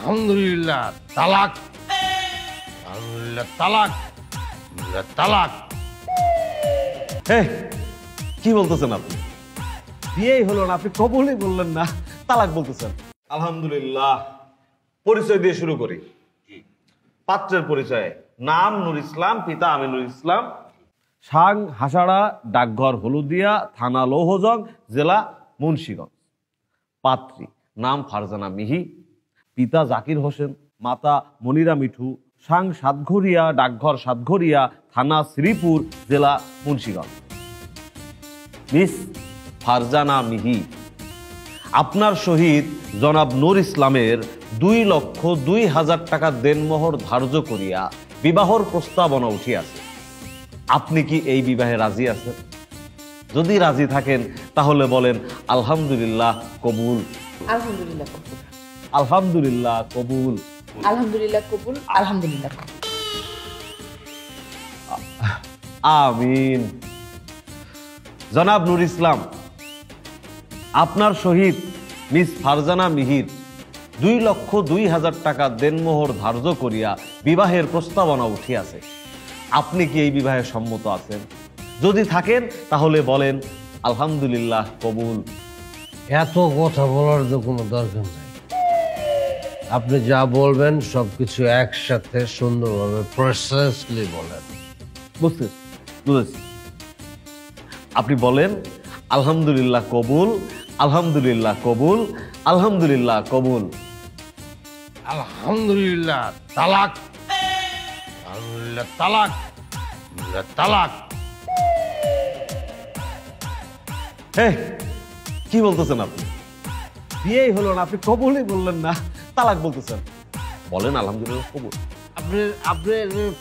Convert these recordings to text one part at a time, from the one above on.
আলহামদুলিল্লাহ তালাক, আলহামদুলিল্লাহ তালাক, তালাক। কি বলতেছেন আপনি? বিয়েই হলো না, আপনি কবুলই বললেন না, তালাক বলতেছেন। আলহামদুলিল্লাহ। পরিচয় দিয়ে শুরু করি। পাত্রের পরিচয়: নাম নূর ইসলাম, পিতা আমিনুল ইসলাম, সাং হাসাড়া, ডাকঘর হলুদিয়া, থানা লৌহজং, জেলা মুন্সিগঞ্জ। পাত্রী: নাম ফারজানা মিহি, পিতা জাকির হোসেন, মাতা মনিরা মিঠু, সাং সাতঘরিয়া, ডাকঘর সাতঘরিয়া, থানা শ্রীপুর, জেলা মুন্সিগঞ্জ। মিস ফারজানা মিহি, আপনার সহিত জনাব নূর ইসলামের 2,02,000 টাকা দেনমোহর ধার্য করিয়া বিবাহর প্রস্তাবনা উঠিয়াছে। আপনি কি এই বিবাহে রাজি আছেন? যদি রাজি থাকেন তাহলে বলেন আলহামদুলিল্লাহ কবুল। আলহামদুলিল্লাহ কবুল। আলহামদুলিল্লাহ কবুল। আলহামদুলিল্লাহ কবুল। আলহামদুলিল্লাহ কবুল। আমিন। জনাব নূর ইসলাম, আপনার সহিত মিস ফারজানা মিহির 2,02,000 টাকা দেনমোহর ধার্য করিয়া বিবাহের প্রস্তাবনা উঠিয়াছে। আপনি কি এই বিবাহে সম্মত আছেন? যদি থাকেন তাহলে বলেন আলহামদুলিল্লাহ কবুল। এত কথা বলার তো কোনো দরকার নাই। আপনি যা বলবেন সবকিছু একসাথে সুন্দরভাবে প্রসেসলি বলেন। বুঝেছি। আপনি বলেন আলহামদুলিল্লাহ কবুল, আলহামদুলিল্লাহ কবুল, আলহামদুলিল্লাহ কবুল। আলহামদুলিল্লাহ তালাক, আলহামদুলিল্লাহ তালাক, তালাক। কি বলতেছেন আপনি? বিয়েই হলো না, আপনি কবুলই বললেন না, তালাক বলতেছেন। বলেন আলহামদুলিল্লাহ কবুল। আপনি আপনি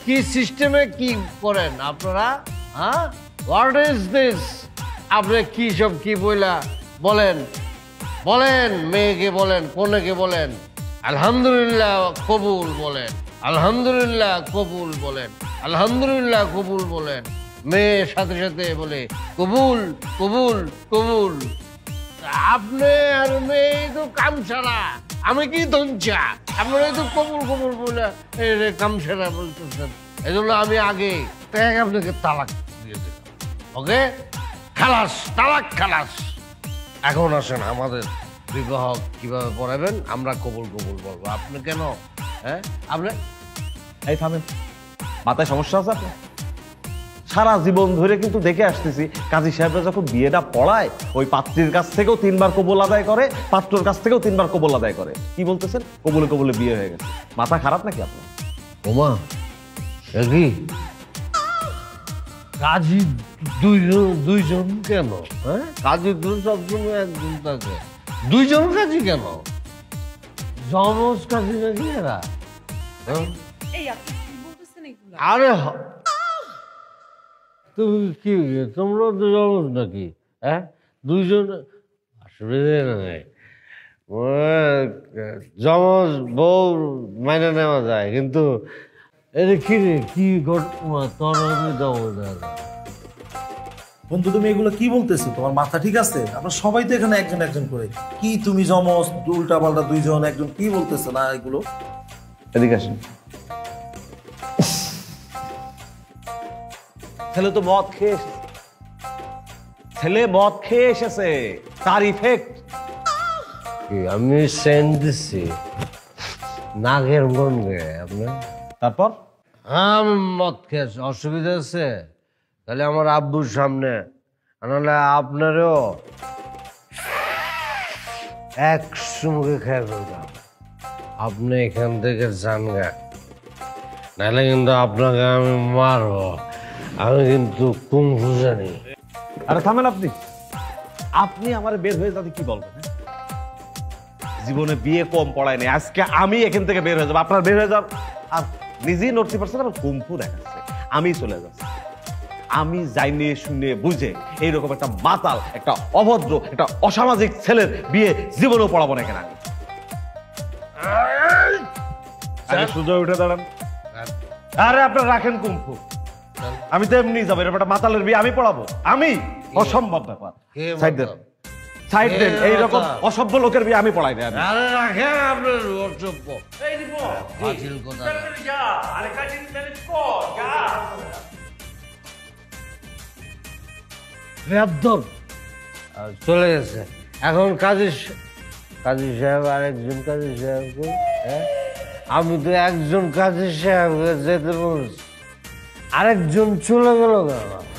কি সিস্টেমে কি করেন আপনারা? হ্যাঁ, হোয়াট ইজ দিস? আপনি কি সব কি বইলা বলেন? বলেন, মেয়েকে বলেন, কনেকে বলেন আলহামদুলিল্লাহ কবুল বলেন, আলহামদুলিল্লাহ কবুল বলেন, আলহামদুলিল্লাহ কবুল বলেন। মেয়ের সাথে সাথে বলে কবুল কবুল কবুল। আপনি আর মেয়ে তো কাম ছাড়া, আমি কি ধনচা? আপনারা তো কবুল কবুল বলে কাম ছাড়া বলতেছেন। এই জন্য আমি আগে আপনাকে তালাক দিয়ে দিলাম। ওকে, খালাস, তালাক খালাস। এখন আসেন আমাদের বিবাহ কিভাবে পড়াবেন, আমরা কবুল কবুল বলবো। আপনি কেন? হ্যাঁ, আপনি এই থামেন, মাথায় সমস্যা আছে আপনার? সারা জীবন ধরে কিন্তু দেখে আসতেছি কাজী সাহেবরা যখন বিয়েটা পড়ায় ওই পাত্রীর কাছ থেকেও 3 বার কবুল আদায় করে, পাত্রর কাছ থেকেও 3 বার কবুল আদায় করে। কি বলতেছেন? কবুলে কবুলে বিয়ে হয়ে গেছে। মাথা খারাপ নাকি আপনার? ওমা কি কাজী দুইজন কেন? হ্যাঁ, কাজী তো সবসময় একজন থাকে, দুইজন কাজী কেন? জমজ কাজী নাকি এরা? আরে তুমি কি, তোমরা তো জমজ নাকি? হ্যাঁ, দুইজন অসুবিধা নেই, জমজ বউ মাইনে নেওয়া যায়। কিন্তু এটা কি রে, কি ঘটনা? তোর জমজ বন্ধু, তুমি এগুলো কি বলতেছো? তোমার মাথা ঠিক আছে? আমরা সবাই তো এখানে একজন একজন করে। কি তুমি জমজ, উল্টা পাল্টা দুইজন একজন, কি বলতেছো না এগুলো? এদিকে আসেন। ছেলে তো মদ খেয়ে এসেছে, ছেলে মদ খেয়ে এসেছে, তার ইফেক্ট। আমি সেন্ড দিচ্ছি নাগের মন গে আপনার। তারপর আমি মদ খেয়েছি, অসুবিধা আছে? তাহলে আমার আব্বুর সামনে, নাহলে আপনারও একসঙ্গে খেয়ে ফেলতাম। আপনি এখান থেকে যান গা, নাহলে কিন্তু আপনাকে আমি মারবো। আমি কিন্তু কুংফু জানি। আরে থামেন আপনি। আপনি আমার বের হয়ে যাতে কি বলবেন? জীবনে বিয়ে কম পড়ায় নেই, আজকে আমি এখান থেকে বের হয়ে যাবো। আপনার বের হয়ে যাব আর নিজেই নড়তে পারছেন, আবার কুংফু দেখাচ্ছে। আমি চলে যাচ্ছি। আমি জাইনে শুনে বুঝে এইরকম একটা মাতাল, একটা অভদ্র, একটা অসামাজিক ছেলের বিয়ে জীবনেও পড়াবো না এখানে। আগে সোজা উঠে দাঁড়ান। আরে আপনার রাখেন কুংফু, আমি তো এমনি যাবো। এরকম একটা মাতালের বিয়ে আমি পড়াবো? আমি? অসম্ভব ব্যাপার। সাইড দেন। সাইড দেন, এই এইরকম কথা। অসভ্য লোকের বিয়ে আমি পড়াই দেন। আরে রাখেন আপনার অসভ্য ফাজিল কথা। বেয়াদব। চলে গেছে এখন কাজী সাহেব আরেকজন কাজী সাহেব হ্যাঁ আমি তো একজন কাজী সাহেব যেতে বলছি আরেকজন চলে গেল কেন